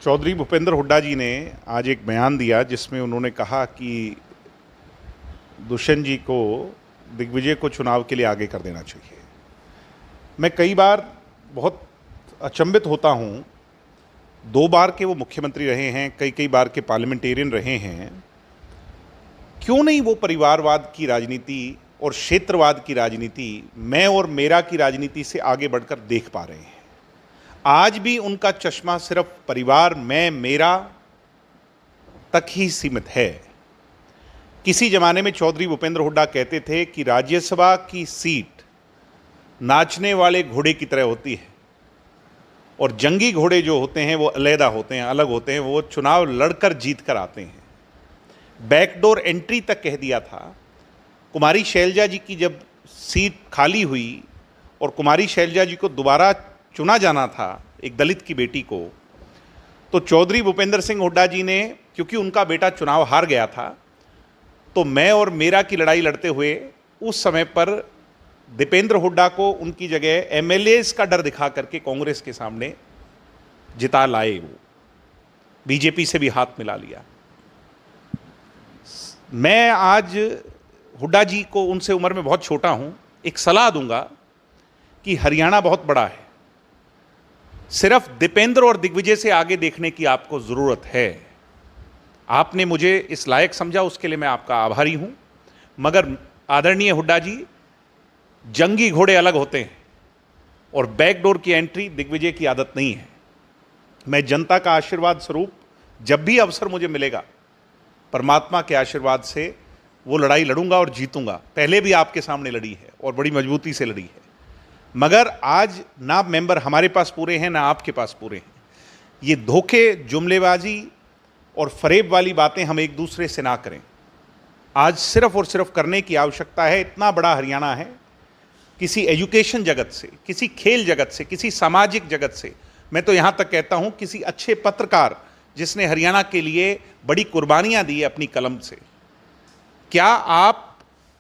चौधरी भूपेंद्र हुड्डा जी ने आज एक बयान दिया जिसमें उन्होंने कहा कि दुष्यंत जी को, दिग्विजय को चुनाव के लिए आगे कर देना चाहिए। मैं कई बार बहुत अचंभित होता हूँ, 2 बार के वो मुख्यमंत्री रहे हैं, कई बार के पार्लियामेंटेरियन रहे हैं, क्यों नहीं वो परिवारवाद की राजनीति और क्षेत्रवाद की राजनीति, मैं और मेरा की राजनीति से आगे बढ़कर देख पा रहे हैं। आज भी उनका चश्मा सिर्फ परिवार, मैं, मेरा तक ही सीमित है। किसी जमाने में चौधरी भूपेंद्र हुड्डा कहते थे कि राज्यसभा की सीट नाचने वाले घोड़े की तरह होती है और जंगी घोड़े जो होते हैं वो अलहदा होते हैं, अलग होते हैं, वो चुनाव लड़कर जीत कर आते हैं। बैकडोर एंट्री तक कह दिया था। कुमारी शैलजा जी की जब सीट खाली हुई और कुमारी शैलजा जी को दोबारा चुना जाना था, एक दलित की बेटी को, तो चौधरी भूपेंद्र सिंह हुड्डा जी ने, क्योंकि उनका बेटा चुनाव हार गया था, तो मैं और मेरा की लड़ाई लड़ते हुए उस समय पर दीपेंद्र हुड्डा को उनकी जगह एमएलएस का डर दिखा करके कांग्रेस के सामने जिता लाए। वो बीजेपी से भी हाथ मिला लिया। मैं आज हुड्डा जी को, उनसे उम्र में बहुत छोटा हूं, एक सलाह दूंगा कि हरियाणा बहुत बड़ा है, सिर्फ दीपेंद्र और दिग्विजय से आगे देखने की आपको जरूरत है। आपने मुझे इस लायक समझा, उसके लिए मैं आपका आभारी हूं। मगर आदरणीय हुड्डा जी, जंगी घोड़े अलग होते हैं और बैकडोर की एंट्री दिग्विजय की आदत नहीं है। मैं जनता का आशीर्वाद स्वरूप जब भी अवसर मुझे मिलेगा, परमात्मा के आशीर्वाद से वो लड़ाई लड़ूंगा और जीतूंगा। पहले भी आपके सामने लड़ी है और बड़ी मजबूती से लड़ी है। मगर आज ना मेंबर हमारे पास पूरे हैं, ना आपके पास पूरे हैं। ये धोखे, जुमलेबाजी और फरेब वाली बातें हम एक दूसरे से ना करें। आज सिर्फ और सिर्फ करने की आवश्यकता है। इतना बड़ा हरियाणा है, किसी एजुकेशन जगत से, किसी खेल जगत से, किसी सामाजिक जगत से, मैं तो यहाँ तक कहता हूँ किसी अच्छे पत्रकार जिसने हरियाणा के लिए बड़ी कुर्बानियाँ दी अपनी कलम से, क्या आप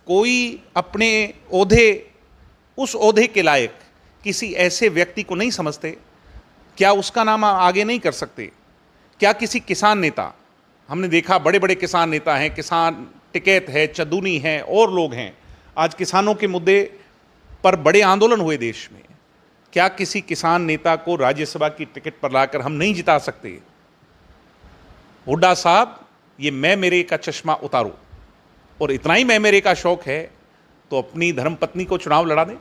कोई अपने ओहदे, उस ओहदे के लायक किसी ऐसे व्यक्ति को नहीं समझते? क्या उसका नाम आगे नहीं कर सकते? क्या किसी किसान नेता, हमने देखा बड़े बड़े किसान नेता हैं, किसान टिकैत है, चंदूनी है और लोग हैं, आज किसानों के मुद्दे पर बड़े आंदोलन हुए देश में, क्या किसी किसान नेता को राज्यसभा की टिकट पर लाकर हम नहीं जिता सकते? हुड्डा साहब, ये मैं मेरे का चश्मा उतारो, और इतना ही मैं मेरे का शौक है तो अपनी धर्मपत्नी को चुनाव लड़ा दें,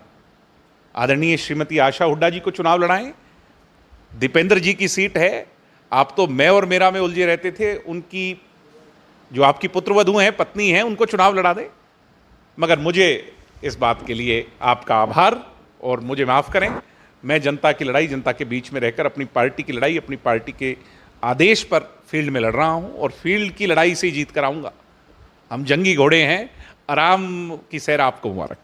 आदरणीय श्रीमती आशा हुड्डा जी को चुनाव लड़ाएं। दीपेंद्र जी की सीट है, आप तो मैं और मेरा में उलझे रहते थे, उनकी जो आपकी पुत्रवधू हैं, पत्नी हैं, उनको चुनाव लड़ा दें। मगर मुझे इस बात के लिए आपका आभार, और मुझे माफ़ करें, मैं जनता की लड़ाई, जनता के बीच में रहकर अपनी पार्टी की लड़ाई अपनी पार्टी के आदेश पर फील्ड में लड़ रहा हूँ और फील्ड की लड़ाई से ही जीत कर आऊँगा। हम जंगी घोड़े हैं। आराम की सैर आपको मुबारक।